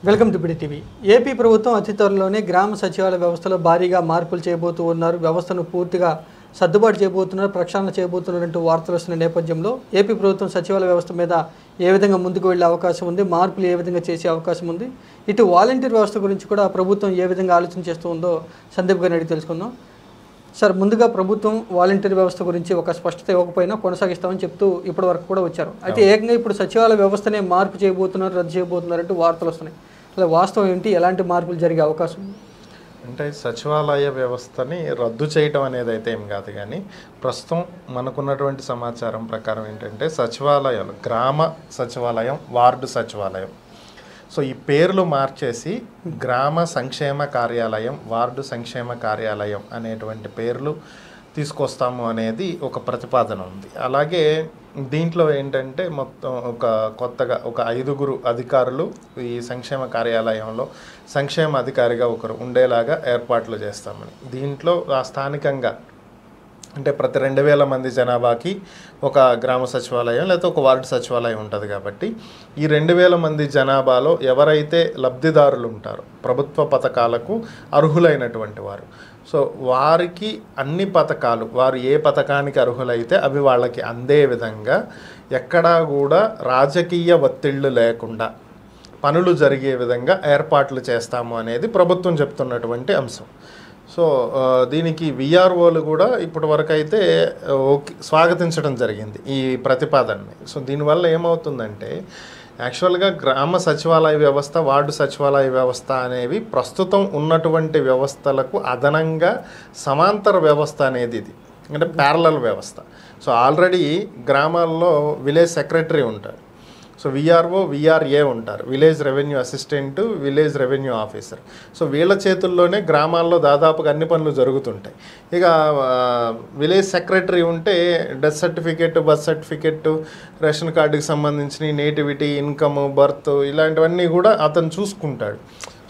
Welcome to PD TV. AP ప్రభుత్వం అతి త్వరలోనే గ్రామ సచివాలయ వ్యవస్థలో భారీగా మార్పులు చేయబోతూ ఉన్నారు. వ్యవస్థను పూర్తిగా సర్దుబాటు చేయబోతున్నారు, ప్రక్షాళన చేయబోతున్నారంటూ వార్తలు వస్తున్న నేపథ్యంలో ఏపీ ప్రభుత్వం సచివాలయ వ్యవస్థ మీద ఏ విధంగా ముందుకు వెళ్ళే అవకాశం ఉంది, మార్పులు ఏ విధంగా చేసే అవకాశం ఉంది, ఇటు వాలంటీర్ వ్యవస్థ గురించి కూడా ప్రభుత్వం ఏ విధంగా ఆలోచన చేస్తూ ఉందో సందీప్ గారిని అడిగి తెలుసుకుందాం. సార్, ముందుగా ప్రభుత్వం వాలంటీర్ వ్యవస్థ గురించి ఒక స్పష్టత ఇవ్వకపోయినా కొనసాగిస్తామని చెప్తూ ఇప్పటి వరకు కూడా వచ్చారు. అయితే ఏకంగా ఇప్పుడు సచివాలయ వ్యవస్థనే మార్పు చేయబోతున్నారు, రద్దు చేయబోతున్నారంటూ వార్తలు వస్తున్నాయి. అలా వాస్తవం ఏంటి, ఎలాంటి మార్పులు జరిగే అవకాశం ఉంది? అంటే సచివాలయ వ్యవస్థని రద్దు చేయటం అనేది అయితే ఏం కాదు, కానీ ప్రస్తుతం మనకున్నటువంటి సమాచారం ప్రకారం ఏంటంటే సచివాలయాలు, గ్రామ సచివాలయం, వార్డు సచివాలయం, సో ఈ పేర్లు మార్చేసి గ్రామ సంక్షేమ కార్యాలయం, వార్డు సంక్షేమ కార్యాలయం అనేటువంటి పేర్లు తీసుకొస్తాము అనేది ఒక ప్రతిపాదన ఉంది. అలాగే దీంట్లో ఏంటంటే మొత్తం కొత్తగా ఒక 5 అధికారులు ఈ సంక్షేమ కార్యాలయంలో సంక్షేమ అధికారిగా ఒకరు ఉండేలాగా ఏర్పాట్లు చేస్తామని. దీంట్లో స్థానికంగా అంటే ప్రతి 2000 మంది జనాభాకి ఒక గ్రామ సచివాలయం లేకపోతే ఒక వార్డు సచివాలయం ఉంటుంది. కాబట్టి ఈ 2000 మంది జనాభాలో ఎవరైతే లబ్ధిదారులు ఉంటారో ప్రభుత్వ పథకాలకు అర్హులైనటువంటి వారు, సో వారికి అన్ని పథకాలు, వారు ఏ పథకానికి అర్హులైతే అవి వాళ్ళకి అందే విధంగా ఎక్కడా కూడా రాజకీయ ఒత్తిళ్లు లేకుండా పనులు జరిగే విధంగా ఏర్పాట్లు చేస్తాము అనేది ప్రభుత్వం చెప్తున్నటువంటి అంశం. సో దీనికి విఆర్ఓలు కూడా ఇప్పటి వరకు అయితే స్వాగతించడం జరిగింది ఈ ప్రతిపాదనని. సో దీనివల్ల ఏమవుతుందంటే యాక్చువల్గా గ్రామ సచివాలయ వ్యవస్థ, వార్డు సచివాలయ వ్యవస్థ అనేవి ప్రస్తుతం ఉన్నటువంటి వ్యవస్థలకు అదనంగా సమాంతర వ్యవస్థ అనేది ఇది, అంటే ప్యారలల్ వ్యవస్థ. సో ఆల్రెడీ గ్రామాల్లో విలేజ్ సెక్రటరీ ఉంటారు, సో విఆర్ఓ, విఆర్ఏ ఉంటారు, village revenue assistant, village revenue officer. So వీళ్ళ చేతుల్లోనే గ్రామాల్లో దాదాపుగా అన్ని పనులు జరుగుతుంటాయి. ఇక విలేజ్ సెక్రటరీ ఉంటే death certificate, birth certificate, ration కార్డుకి సంబంధించిన నేటివిటీ, ఇన్కమ్, బర్త్ ఇలాంటివన్నీ కూడా అతను చూసుకుంటాడు.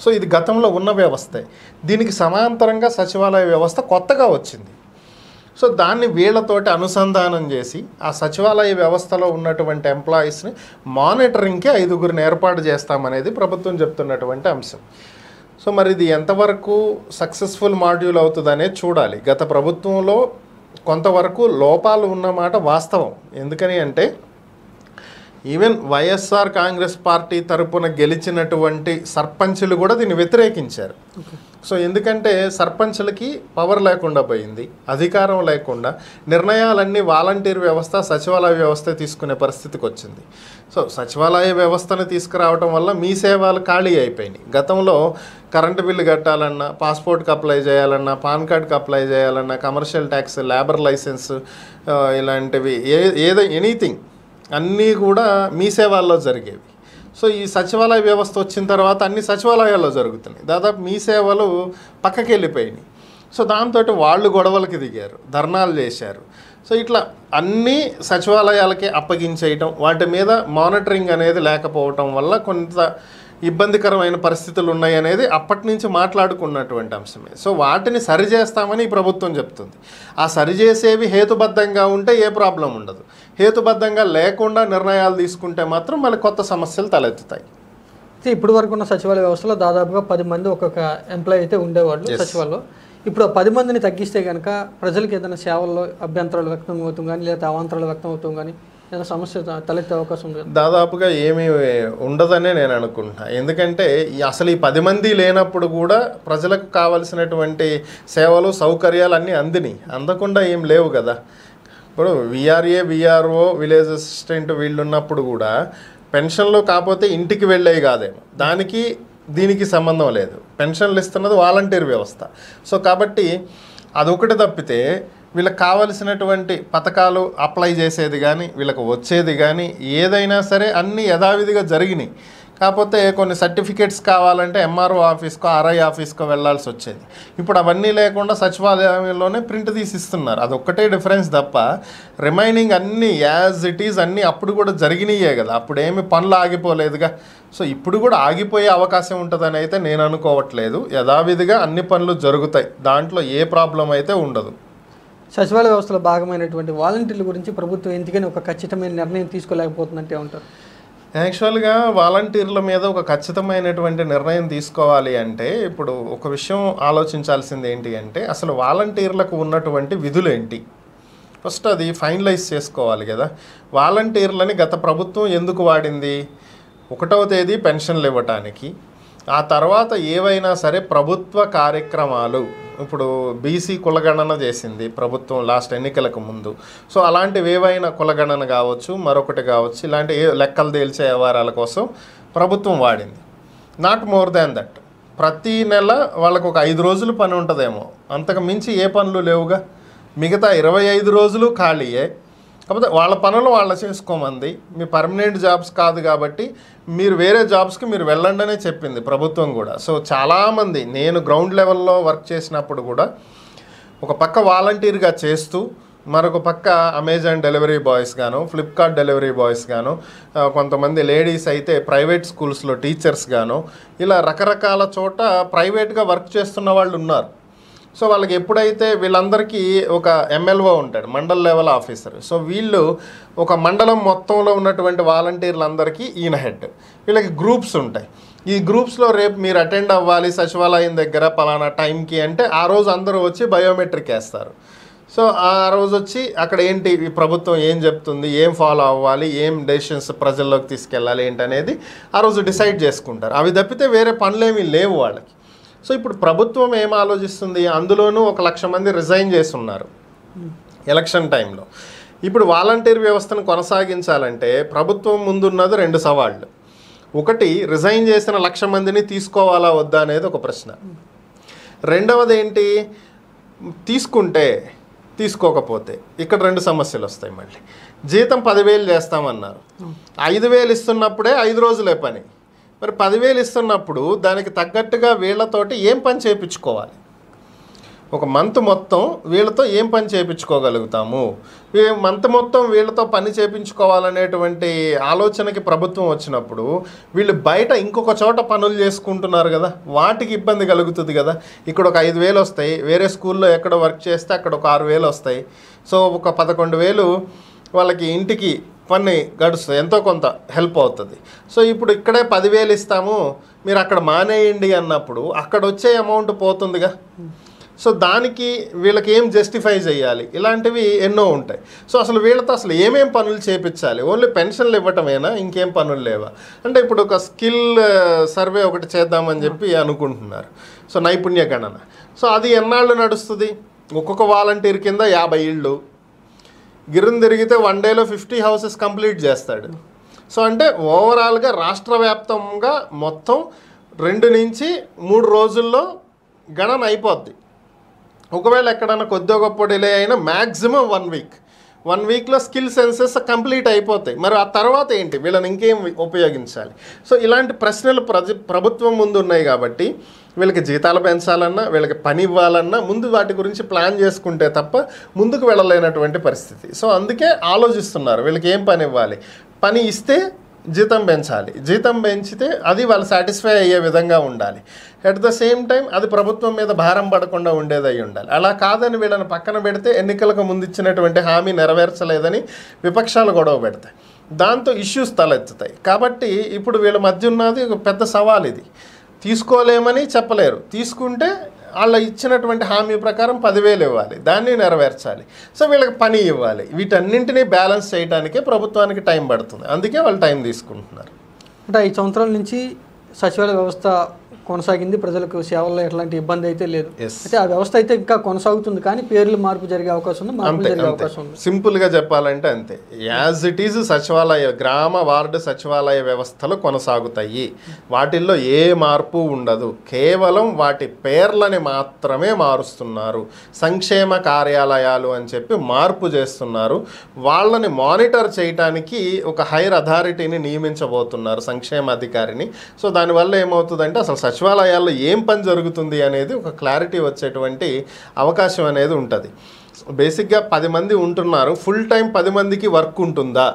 సో ఇది గతంలో ఉన్న వ్యవస్థే. దీనికి సమాంతరంగా సచివాలయ వ్యవస్థ కొత్తగా వచ్చింది. సో దాన్ని వీళ్ళతోటి అనుసంధానం చేసి ఆ సచివాలయ వ్యవస్థలో ఉన్నటువంటి ఎంప్లాయీస్ని మానిటరింగ్కి 5 ఏర్పాటు చేస్తామనేది ప్రభుత్వం చెప్తున్నటువంటి అంశం. సో మరి ఇది ఎంతవరకు సక్సెస్ఫుల్ మాడ్యూల్ అవుతుంది అనేది చూడాలి. గత ప్రభుత్వంలో కొంతవరకు లోపాలు ఉన్నమాట వాస్తవం. ఎందుకని అంటే ఈవెన్ వైఎస్ఆర్ కాంగ్రెస్ పార్టీ తరపున గెలిచినటువంటి సర్పంచులు కూడా దీన్ని వ్యతిరేకించారు. సో ఎందుకంటే సర్పంచులకి పవర్ లేకుండా పోయింది, అధికారం లేకుండా నిర్ణయాలన్నీ వాలంటీర్ వ్యవస్థ, సచివాలయ వ్యవస్థ తీసుకునే పరిస్థితికి వచ్చింది. సో సచివాలయ వ్యవస్థను తీసుకురావడం వల్ల మీ సేవలు ఖాళీ అయిపోయినాయి. గతంలో కరెంటు బిల్లు కట్టాలన్నా, పాస్పోర్ట్కి అప్లై చేయాలన్నా, పాన్ కార్డ్కి అప్లై చేయాలన్నా, కమర్షియల్ ట్యాక్స్, లేబర్ లైసెన్స్ ఇలాంటివి ఎనీథింగ్ అన్నీ కూడా మీ సేవల్లో జరిగేవి. సో ఈ సచివాలయ వ్యవస్థ వచ్చిన తర్వాత అన్ని సచివాలయాల్లో జరుగుతున్నాయి. దాదాపు మీ సేవలు పక్కకి వెళ్ళిపోయినాయి. సో దాంతో వాళ్ళు గొడవలకి దిగారు, ధర్నాలు చేశారు. సో ఇట్లా అన్నీ సచివాలయాలకే అప్పగించేయటం, వాటి మీద మానిటరింగ్ అనేది లేకపోవటం వల్ల కొంత ఇబ్బందికరమైన పరిస్థితులు ఉన్నాయి అనేది అప్పటి నుంచి మాట్లాడుకున్నటువంటి అంశమే. సో వాటిని సరిచేస్తామని ఈ ప్రభుత్వం చెప్తుంది. ఆ సరిచేసేవి హేతుబద్ధంగా ఉంటే ఏ ప్రాబ్లం ఉండదు. హేతుబద్ధంగా లేకుండా నిర్ణయాలు తీసుకుంటే మాత్రం మళ్ళీ కొత్త సమస్యలు తలెత్తుతాయి. ఇప్పుడు వరకు ఉన్న సచివాలయ వ్యవస్థలో దాదాపుగా 10 మంది ఒక్కొక్క ఎంప్లాయీ అయితే ఉండేవాళ్ళు సచివాలయంలో. ఇప్పుడు 10 మందిని తగ్గిస్తే కనుక ప్రజలకు ఏదైనా సేవల్లో అభ్యంతరాలు వ్యక్తం అవుతాం కానీ, లేదా అవాంతరాలు వ్యక్తం అవుతాం కానీ ఏదైనా సమస్య తలెత్తే అవకాశం ఉంది? దాదాపుగా ఏమీ ఉండదనే నేను అనుకుంటున్నా. ఎందుకంటే అసలు ఈ 10 మంది లేనప్పుడు కూడా ప్రజలకు కావలసినటువంటి సేవలు, సౌకర్యాలు అన్నీ అందకుండా ఏం లేవు కదా. ఇప్పుడు విఆర్ఏ, విఆర్ఓ, విలేజ్ అసిస్టెంట్ వీళ్ళు ఉన్నప్పుడు కూడా పెన్షన్లు కాకపోతే ఇంటికి వెళ్ళేవి కాదేమో, దానికి దీనికి సంబంధం లేదు. పెన్షన్లు ఇస్తున్నది వాలంటీర్ వ్యవస్థ. సో కాబట్టి అదొకటి తప్పితే వీళ్ళకి కావలసినటువంటి పథకాలు అప్లై చేసేది కానీ, వీళ్ళకి వచ్చేది కానీ ఏదైనా సరే అన్నీ యథావిధిగా జరిగినాయి. కాకపోతే కొన్ని సర్టిఫికేట్స్ కావాలంటే ఎంఆర్ఓ ఆఫీస్కో, ఆర్ఐ ఆఫీస్కో వెళ్ళాల్సి వచ్చేది. ఇప్పుడు అవన్నీ లేకుండా సచివాలయంలోనే ప్రింట్ తీసి ఇస్తున్నారు. అదొక్కటే డిఫరెన్స్ తప్ప రిమైనింగ్ అన్నీ యాజ్ ఇట్ ఈజ్ అన్నీ అప్పుడు కూడా జరిగినాయే కదా. అప్పుడు ఏమి పనులు ఆగిపోలేదుగా. సో ఇప్పుడు కూడా ఆగిపోయే అవకాశం ఉంటుందని అయితే నేను అనుకోవట్లేదు. యథావిధిగా అన్ని పనులు జరుగుతాయి, దాంట్లో ఏ ప్రాబ్లం అయితే ఉండదు. సచివాలయ వ్యవస్థలో భాగమైనటువంటి వాలంటీర్ల గురించి ప్రభుత్వం ఎందుకని ఒక ఖచ్చితమైన నిర్ణయం తీసుకోలేకపోతుందంటే ఉంటారు? యాక్చువల్గా వాలంటీర్ల మీద ఒక ఖచ్చితమైనటువంటి నిర్ణయం తీసుకోవాలి అంటే ఇప్పుడు ఒక విషయం ఆలోచించాల్సింది ఏంటి అంటే అసలు వాలంటీర్లకు ఉన్నటువంటి విధులు ఏంటి, ఫస్ట్ అది ఫైనలైజ్ చేసుకోవాలి కదా. వాలంటీర్లని గత ప్రభుత్వం ఎందుకు వాడింది? 1వ తేదీ పెన్షన్లు ఇవ్వటానికి, ఆ తర్వాత ఏవైనా సరే ప్రభుత్వ కార్యక్రమాలు, ఇప్పుడు బీసీ కులగణన చేసింది ప్రభుత్వం లాస్ట్ ఎన్నికలకు ముందు. సో అలాంటివి ఏవైనా కులగణన కావచ్చు, మరొకటి కావచ్చు, ఇలాంటి లెక్కలు తేల్చే వ్యవహారాల కోసం ప్రభుత్వం వాడింది. Not more than that. ప్రతి నెల వాళ్ళకు ఒక 5 రోజులు పని ఉంటుందేమో, అంతకు మించి ఏ పనులు లేవుగా. మిగతా 25 రోజులు ఖాళీయే. కాకపోతే వాళ్ళ పనులు వాళ్ళు చేసుకోమంది. మీ పర్మనెంట్ జాబ్స్ కాదు కాబట్టి మీరు వేరే జాబ్స్కి మీరు వెళ్ళండి అనే చెప్పింది ప్రభుత్వం కూడా. సో చాలామంది, నేను గ్రౌండ్ లెవెల్లో వర్క్ చేసినప్పుడు కూడా ఒక పక్క వాలంటీర్గా చేస్తూ మరొక పక్క అమెజాన్ డెలివరీ బాయ్స్ గాను, ఫ్లిప్కార్ట్ డెలివరీ బాయ్స్ గాను, కొంతమంది లేడీస్ అయితే ప్రైవేట్ స్కూల్స్లో టీచర్స్ గాను, ఇలా రకరకాల చోట ప్రైవేట్గా వర్క్ చేస్తున్న వాళ్ళు ఉన్నారు. సో వాళ్ళకి ఎప్పుడైతే వీళ్ళందరికీ ఒక MLO ఉంటాడు, మండల్ లెవెల్ ఆఫీసర్. సో వీళ్ళు ఒక మండలం మొత్తంలో ఉన్నటువంటి వాలంటీర్లందరికీ ఈయన హెడ్. వీళ్ళకి గ్రూప్స్ ఉంటాయి. ఈ గ్రూప్స్లో రేపు మీరు అటెండ్ అవ్వాలి సచివాలయం దగ్గర పలానా టైంకి అంటే ఆ రోజు అందరూ వచ్చి బయోమెట్రిక్ వేస్తారు. సో ఆ రోజు వచ్చి అక్కడ ఏంటి ప్రభుత్వం ఏం చెప్తుంది, ఏం ఫాలో అవ్వాలి, ఏం డెసిషన్స్ ప్రజల్లోకి తీసుకెళ్ళాలి ఏంటనేది ఆ రోజు డిసైడ్ చేసుకుంటారు. అవి తప్పితే వేరే పనులేమీ లేవు వాళ్ళకి. సో ఇప్పుడు ప్రభుత్వం ఏం ఆలోచిస్తుంది, అందులోనూ 1,00,000 మంది రిజైన్ చేసి ఉన్నారు ఎలక్షన్ టైంలో. ఇప్పుడు వాలంటీర్ వ్యవస్థను కొనసాగించాలంటే ప్రభుత్వం ముందున్నది 2 సవాళ్ళు. ఒకటి, రిజైన్ చేసిన 1,00,000 మందిని తీసుకోవాలా వద్దా అనేది ఒక ప్రశ్న. రెండవది ఏంటి, తీసుకుంటే తీసుకోకపోతే ఇక్కడ 2 సమస్యలు వస్తాయి. మళ్ళీ జీతం 10,000 చేస్తామన్నారు, 5,000 ఇస్తున్నప్పుడే 5 రోజులే పని. మరి 10,000 ఇస్తున్నప్పుడు దానికి తగ్గట్టుగా వీళ్ళతోటి ఏం పని చేయించుకోవాలి? ఒక మంత్ మొత్తం వీళ్ళతో ఏం పని చేయించుకోగలుగుతాము? మంత్ మొత్తం వీళ్ళతో పని చేయించుకోవాలనేటువంటి ఆలోచనకి ప్రభుత్వం వచ్చినప్పుడు వీళ్ళు బయట ఇంకొక చోట పనులు చేసుకుంటున్నారు కదా, వాటికి ఇబ్బంది కలుగుతుంది కదా. ఇక్కడ ఒక 5,000 వస్తాయి, వేరే స్కూల్లో ఎక్కడ వర్క్ చేస్తే అక్కడ ఒక 6,000 వస్తాయి. సో ఒక 11,000 వాళ్ళకి ఇంటికి పని గడుస్తుంది, ఎంతో కొంత హెల్ప్ అవుతుంది. సో ఇప్పుడు ఇక్కడే 10,000 ఇస్తాము, మీరు అక్కడ మానేయండి అన్నప్పుడు అక్కడ వచ్చే అమౌంట్ పోతుందిగా. సో దానికి వీళ్ళకి ఏం జస్టిఫై చేయాలి, ఇలాంటివి ఎన్నో ఉంటాయి. సో అసలు వీళ్ళతో అసలు ఏమేం పనులు చేయించాలి? ఓన్లీ పెన్షన్లు ఇవ్వటమేనా, ఇంకేం పనులు లేవా అంటే ఇప్పుడు ఒక స్కిల్ సర్వే ఒకటి చేద్దామని చెప్పి అనుకుంటున్నారు. సో నైపుణ్య గణన. సో అది ఎన్నాళ్ళు నడుస్తుంది? ఒక్కొక్క వాలంటీర్ కింద 50 ఇళ్ళు, గిర్రం తిరిగితే 1 డేలో 50 హౌసెస్ కంప్లీట్ చేస్తాడు. సో అంటే ఓవరాల్గా రాష్ట్ర వ్యాప్తంగా మొత్తం 2 నుంచి 3 రోజుల్లో గణన అయిపోద్ది. ఒకవేళ ఎక్కడన్నా కొద్దిగా గొప్ప డిలే అయినా మ్యాక్సిమం 1 వీక్, 1 వీక్లో స్కిల్ సెన్సెస్ కంప్లీట్ అయిపోతాయి. మరి ఆ తర్వాత ఏంటి, వీళ్ళని ఇంకేం ఉపయోగించాలి? సో ఇలాంటి ప్రశ్నలు ప్రభుత్వం ముందు ఉన్నాయి కాబట్టి వీళ్ళకి జీతాలు పెంచాలన్నా, వీళ్ళకి పని ఇవ్వాలన్నా ముందు వాటి గురించి ప్లాన్ చేసుకుంటే తప్ప ముందుకు వెళ్ళలేనటువంటి పరిస్థితి. సో అందుకే ఆలోచిస్తున్నారు వీళ్ళకి ఏం పని ఇవ్వాలి. పని ఇస్తే జీతం పెంచాలి, జీతం పెంచితే అది వాళ్ళు సాటిస్ఫై అయ్యే విధంగా ఉండాలి. అట్ ద సేమ్ టైం అది ప్రభుత్వం మీద భారం పడకుండా ఉండేదై ఉండాలి. అలా కాదని వీళ్ళని పక్కన పెడితే ఎన్నికలకు ముందు ఇచ్చినటువంటి హామీ నెరవేర్చలేదని విపక్షాలు గొడవ పెడతాయి, దాంతో ఇష్యూస్ తలెత్తుతాయి. కాబట్టి ఇప్పుడు వీళ్ళ మధ్య ఉన్నది ఒక పెద్ద సవాల్. ఇది తీసుకోలేమని చెప్పలేరు, తీసుకుంటే వాళ్ళ ఇచ్చినటువంటి హామీ ప్రకారం 10,000 ఇవ్వాలి, దాన్ని నెరవేర్చాలి. సో వీళ్ళకి పని ఇవ్వాలి. వీటన్నింటినీ బ్యాలెన్స్ చేయడానికే ప్రభుత్వానికి టైం పడుతుంది. అందుకే వాళ్ళు టైం తీసుకుంటున్నారు. అంటే 5 సంవత్సరాల నుంచి సచివాలయ వ్యవస్థ కొనసాగింది, ప్రజలకు సేవల్లో ఎట్లాంటి ఇబ్బంది అయితే లేదు. అయితే ఆ వ్యవస్థ అయితే ఇంకా కొనసాగుతుంది, కానీ పేర్లు మార్పు జరిగే అవకాశం ఉంది, మార్పు జరిగే అవకాశం ఉంది. సింపుల్గా చెప్పాలంటే అంతే. యాజ్ ఇట్ ఈజ్ సచివాలయ, గ్రామ వార్డు సచివాలయ వ్యవస్థలు కొనసాగుతాయి. వాటిల్లో ఏ మార్పు ఉండదు, కేవలం వాటి పేర్లని మాత్రమే మారుస్తున్నారు. సంక్షేమ కార్యాలయాలు అని చెప్పి మార్పు చేస్తున్నారు. వాళ్ళని మానిటర్ చేయడానికి ఒక హైర్ అథారిటీని నియమించబోతున్నారు, సంక్షేమ అధికారిని. సో దానివల్ల ఏమవుతుందంటే అసలు సచివాలయాల్లో ఏం పని జరుగుతుంది అనేది ఒక క్లారిటీ వచ్చేటువంటి అవకాశం అనేది ఉంటుంది. బేసిక్గా 10 మంది ఉంటున్నారు, ఫుల్ టైం 10 మందికి వర్క్ ఉంటుందా,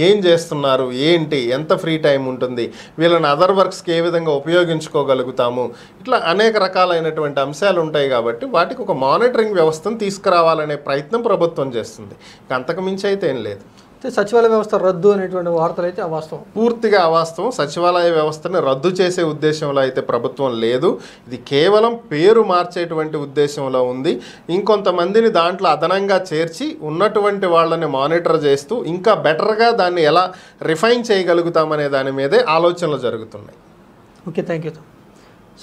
ఏం చేస్తున్నారు, ఏంటి, ఎంత ఫ్రీ టైం ఉంటుంది, వీళ్ళని అదర్ వర్క్స్కి ఏ విధంగా ఉపయోగించుకోగలుగుతాము, ఇట్లా అనేక రకాలైనటువంటి అంశాలు ఉంటాయి. కాబట్టి వాటికి ఒక మానిటరింగ్ వ్యవస్థను తీసుకురావాలనే ప్రయత్నం ప్రభుత్వం చేస్తుంది. అంతకు మించి అయితే ఏం లేదు. సచివాలయ వ్యవస్థ రద్దు అనేటువంటి వార్తలు అయితే అవాస్తవం. పూర్తిగా అవాస్తవం. సచివాలయ వ్యవస్థని రద్దు చేసే ఉద్దేశంలో అయితే ప్రభుత్వం లేదు. ఇది కేవలం పేరు మార్చేటువంటి ఉద్దేశంలో ఉంది. ఇంకొంతమందిని దాంట్లో అదనంగా చేర్చి ఉన్నటువంటి వాళ్ళని మానిటర్ చేస్తూ ఇంకా బెటర్గా దాన్ని ఎలా రిఫైన్ చేయగలుగుతామనే దాని మీదే ఆలోచనలు జరుగుతున్నాయి. Okay, thank you.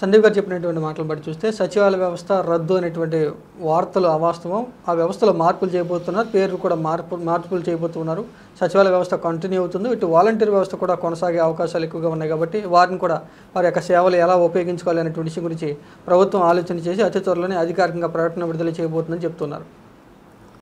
సందీప్ గారు చెప్పినటువంటి మాటలు బట్టి చూస్తే సచివాలయ వ్యవస్థ రద్దు అనేటువంటి వార్తలు అవాస్తవం. ఆ వ్యవస్థలో మార్పులు చేయబోతున్నారు, పేర్లు కూడా మార్పులు చేయబోతున్నారు. సచివాలయ వ్యవస్థ కంటిన్యూ అవుతుంది. ఇటు వాలంటీర్ వ్యవస్థ కూడా కొనసాగే అవకాశాలు ఎక్కువగా ఉన్నాయి కాబట్టి వారిని కూడా వారి యొక్క సేవలు ఎలా ఉపయోగించుకోవాలి అనేటువంటి విషయం గురించి ప్రభుత్వం ఆలోచన చేసి అతి త్వరలోనే అధికారికంగా ప్రకటన విడుదల చేయబోతుందని చెప్తున్నారు.